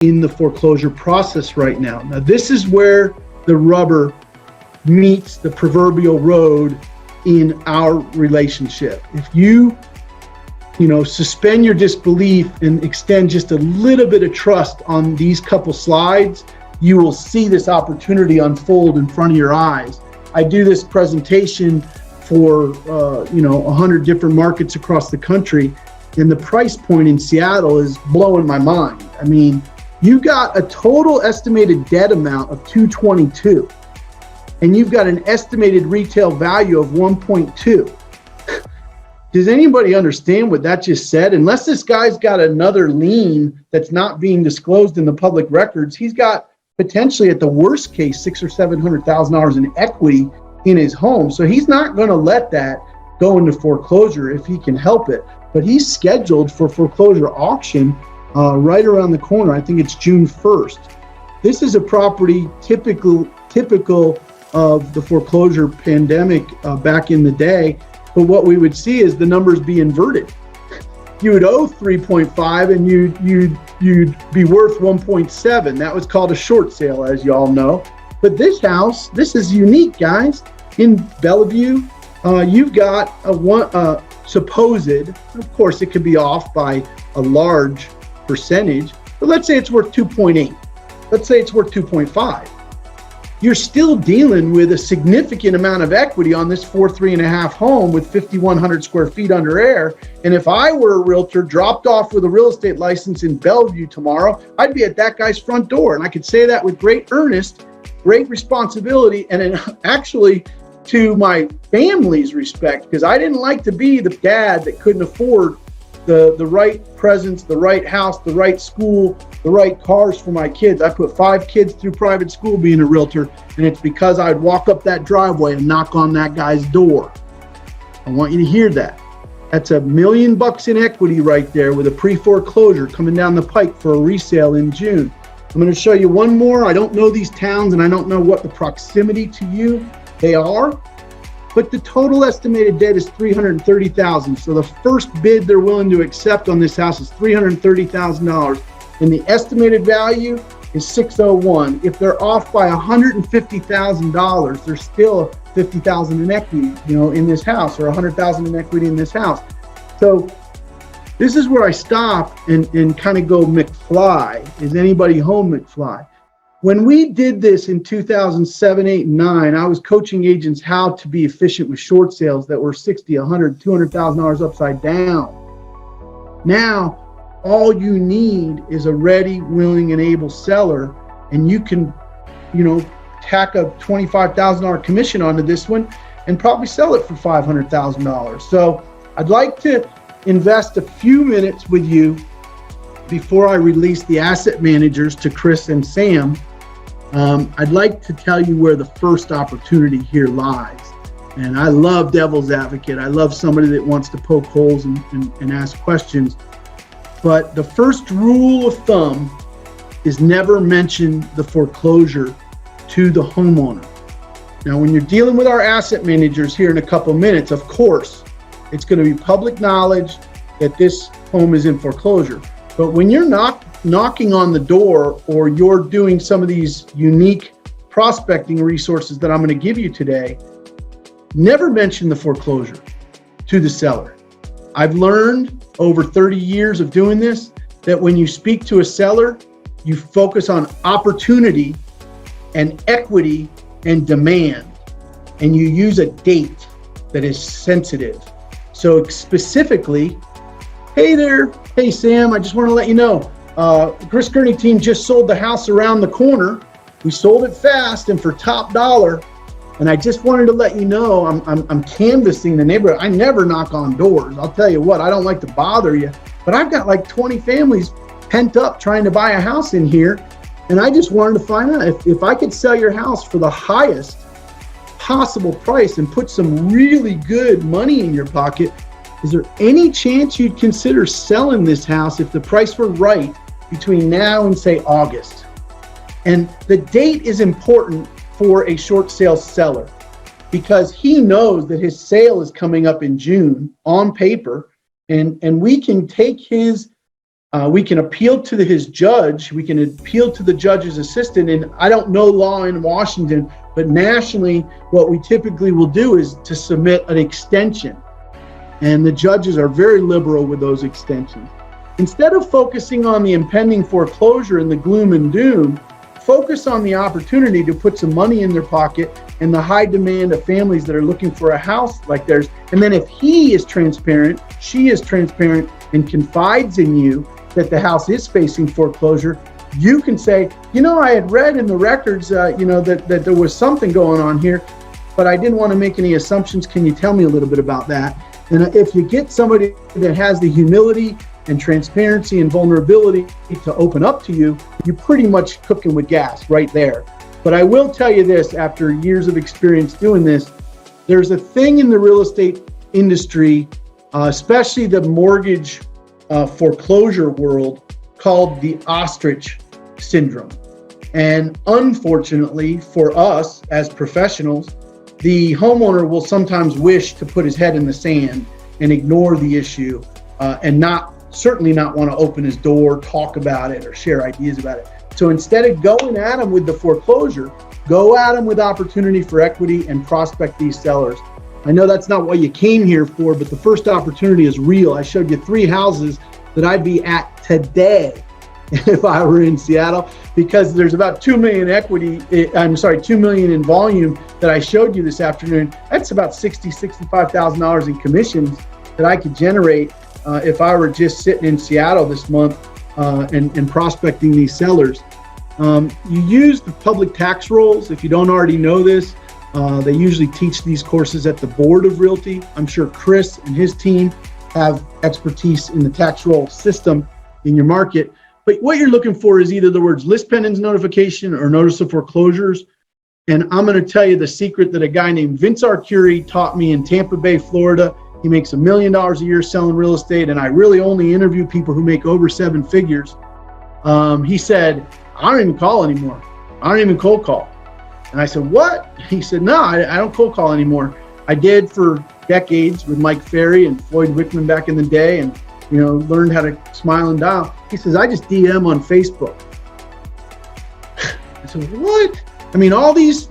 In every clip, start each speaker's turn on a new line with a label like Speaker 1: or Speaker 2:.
Speaker 1: in the foreclosure process right now. Now, this is where the rubber meets the proverbial road in our relationship. If you suspend your disbelief and extend just a little bit of trust on these couple slides, you will see this opportunity unfold in front of your eyes. I do this presentation for 100 different markets across the country, and the price point in Seattle is blowing my mind. I mean, you got a total estimated debt amount of $222, and you've got an estimated retail value of $1.2. Does anybody understand what that just said? Unless this guy's got another lien that's not being disclosed in the public records, he's got potentially, at the worst case, $600,000 or $700,000 in equity in his home. So he's not going to let that go into foreclosure if he can help it. But he's scheduled for foreclosure auction right around the corner. I think it's June 1st. This is a property typical of the foreclosure pandemic back in the day. But what we would see is the numbers be inverted. You would owe 3.5 and you'd be worth 1.7. That was called a short sale, as you all know. But this house, this is unique, guys. In Bellevue, you've got a supposed, of course it could be off by a large percentage, but let's say it's worth 2.8. Let's say it's worth 2.5. You're still dealing with a significant amount of equity on this 3.5 home with 5,100 square feet under air. And if I were a realtor dropped off with a real estate license in Bellevue tomorrow, I'd be at that guy's front door. And I could say that with great earnest, great responsibility, and actually to my family's respect, because I didn't like to be the dad that couldn't afford the right presence, the right house, the right school, the right cars for my kids. I put 5 kids through private school being a realtor, and it's because I'd walk up that driveway and knock on that guy's door. I want you to hear that. That's $1 million in equity right there with a pre-foreclosure coming down the pike for a resale in June. I'm going to show you one more. I don't know these towns, and I don't know what the proximity to you they are, but the total estimated debt is $330,000. So the first bid they're willing to accept on this house is $330,000, and the estimated value is $601. If they're off by $150,000, there's still $50,000 in equity, in this house, or $100,000 in equity in this house. So this is where I stop and kind of go McFly. Is anybody home, McFly? When we did this in 2007, 8, and 9, I was coaching agents how to be efficient with short sales that were $60,000, $100,000, $200,000 upside down. Now, all you need is a ready, willing, and able seller, and you can, tack a $25,000 commission onto this one and probably sell it for $500,000. So I'd like to invest a few minutes with you before I release the asset managers to Chris and Sam. I'd like to tell you where the first opportunity here lies. And I love devil's advocate. I love somebody that wants to poke holes and ask questions. But the first rule of thumb is never mention the foreclosure to the homeowner. Now, when you're dealing with our asset managers here in a couple minutes, of course, it's going to be public knowledge that this home is in foreclosure. But when you're knocking on the door, or you're doing some of these unique prospecting resources that I'm going to give you today, never mention the foreclosure to the seller. I've learned over 30 years of doing this that when you speak to a seller, you focus on opportunity and equity and demand, and you use a date that is sensitive. So specifically, hey there, hey Sam, I just want to let you know, Chris Gurnee team just sold the house around the corner. We sold it fast and for top dollar. And I just wanted to let you know, I'm canvassing the neighborhood. I never knock on doors. I'll tell you what, I don't like to bother you, but I've got like 20 families pent up trying to buy a house in here. And I just wanted to find out if I could sell your house for the highest possible price and put some really good money in your pocket, is there any chance you'd consider selling this house if the price were right between now and say August? And the date is important for a short sale seller because he knows that his sale is coming up in June on paper, and we can take his We can appeal to his judge. We can appeal to the judge's assistant. And I don't know law in Washington, but nationally, what we typically will do is to submit an extension. And the judges are very liberal with those extensions. Instead of focusing on the impending foreclosure and the gloom and doom, focus on the opportunity to put some money in their pocket and the high demand of families that are looking for a house like theirs. And then if he is transparent, she is transparent, and confides in you that the house is facing foreclosure, you can say, I had read in the records, that there was something going on here, but I didn't want to make any assumptions. Can you tell me a little bit about that? And if you get somebody that has the humility and transparency and vulnerability to open up to you, you're pretty much cooking with gas right there. But I will tell you this, after years of experience doing this, there's a thing in the real estate industry, especially the mortgage foreclosure world, called the ostrich syndrome. And unfortunately for us as professionals, the homeowner will sometimes wish to put his head in the sand and ignore the issue and certainly not want to open his door, talk about it, or share ideas about it. So instead of going at them with the foreclosure, go at them with opportunity for equity and prospect these sellers. I know that's not what you came here for, but the first opportunity is real. I showed you 3 houses that I'd be at today if I were in Seattle, because there's about 2 million $2 million in volume that I showed you this afternoon. That's about $65,000 in commissions that I could generate if I were just sitting in Seattle this month and prospecting these sellers. You use the public tax rolls. If you don't already know this, they usually teach these courses at the Board of Realty. I'm sure Chris and his team have expertise in the tax roll system in your market. But what you're looking for is either the words list pendants notification or notice of foreclosures. And I'm going to tell you the secret that a guy named Vince Arcuri taught me in Tampa Bay, Florida. He makes $1 million a year selling real estate, and I really only interview people who make over 7 figures. He said, I don't even call anymore. I don't even cold call. And I said, what? He said, no, I don't cold call anymore. I did for decades with Mike Ferry and Floyd Wickman back in the day, and learned how to smile and dial. He says, I just DM on Facebook. I said, what? I mean, all these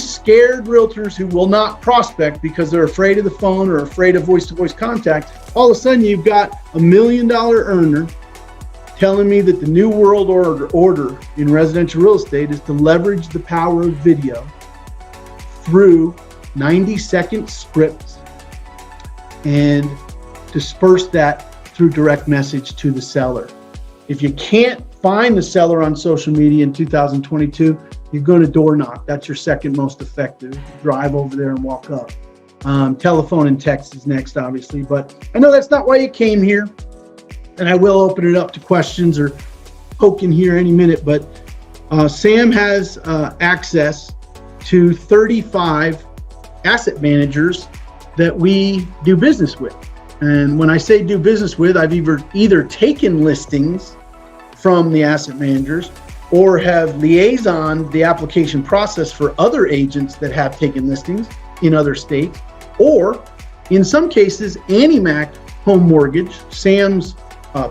Speaker 1: scared realtors who will not prospect because they're afraid of the phone or afraid of voice-to-voice contact, all of a sudden you've got $1 million earner telling me that the new world order in residential real estate is to leverage the power of video through 90-second scripts and disperse that through direct message to the seller. If you can't find the seller on social media in 2022, you're going to door knock. That's your second most effective. Drive over there and walk up. Telephone and text is next, obviously, but I know that's not why you came here, and I will open it up to questions or poke in here any minute, but Sam has access to 35 asset managers that we do business with. And when I say do business with, I've either taken listings from the asset managers or have liaisoned the application process for other agents that have taken listings in other states, or in some cases, AnnieMac Home Mortgage, Sam's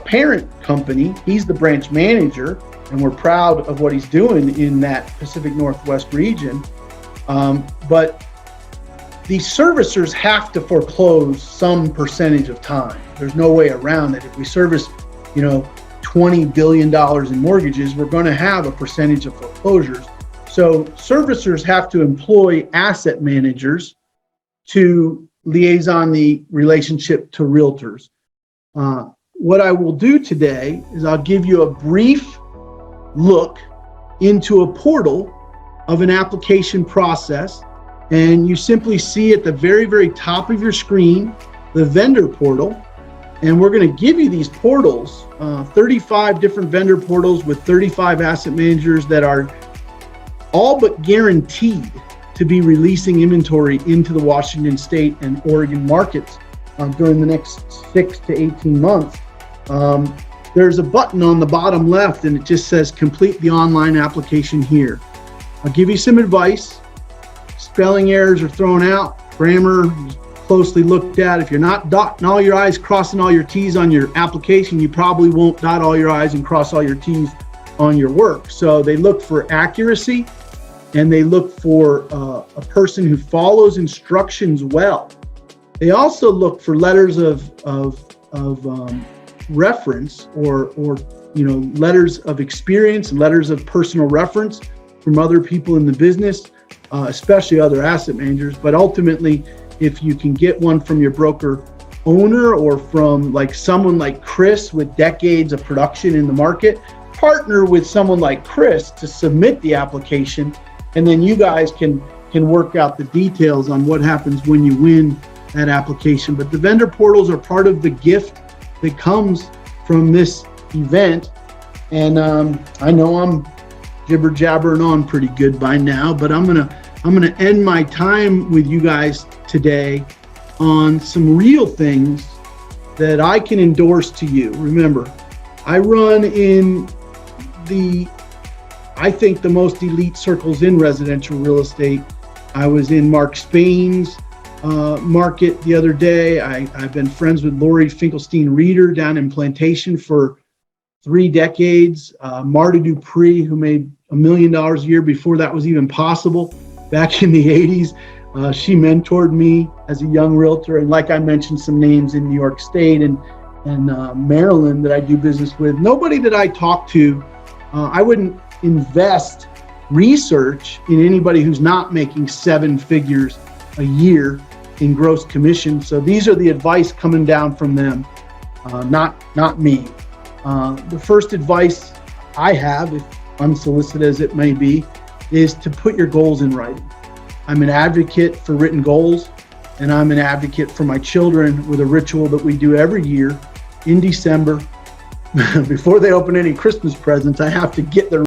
Speaker 1: parent company. He's the branch manager, and we're proud of what he's doing in that Pacific Northwest region. But the servicers have to foreclose some percentage of time. There's no way around it. If we service, $20 billion in mortgages, we're going to have a percentage of foreclosures. So servicers have to employ asset managers to liaison the relationship to realtors. What I will do today is I'll give you a brief look into a portal of an application process. And you simply see at the very, very top of your screen, the vendor portal. And we're going to give you these portals, 35 different vendor portals with 35 asset managers that are all but guaranteed to be releasing inventory into the Washington State and Oregon markets during the next 6 to 18 months. There's a button on the bottom left, and it just says complete the online application here. I'll give you some advice. Spelling errors are thrown out, grammar closely looked at. If you're not dotting all your I's, crossing all your T's on your application, you probably won't dot all your I's and cross all your T's on your work. So they look for accuracy, and they look for a person who follows instructions well. They also look for letters of reference, or letters of experience, letters of personal reference from other people in the business, especially other asset managers. But ultimately, if you can get one from your broker owner, or from like someone like Chris with decades of production in the market, partner with someone like Chris to submit the application, and then you guys can work out the details on what happens when you win that application. But the vendor portals are part of the gift that comes from this event. And I know I'm jibber jabbering on pretty good by now, but I'm gonna end my time with you guys today on some real things that I can endorse to you. Remember, I run in I think the most elite circles in residential real estate. I was in Mark Spain's market the other day. I've been friends with Lori Finkelstein-Reeder down in Plantation for 3 decades. Marta Dupree, who made $1 million a year before that was even possible back in the 80s. She mentored me as a young realtor. And like I mentioned, some names in New York State and Maryland that I do business with. Nobody that I talk to, I wouldn't invest research in anybody who's not making 7 figures a year in gross commission. So these are the advice coming down from them, not me. The first advice I have, if unsolicited as it may be, is to put your goals in writing. I'm an advocate for written goals, and I'm an advocate for my children with a ritual that we do every year in December. Before they open any Christmas presents, I have to get their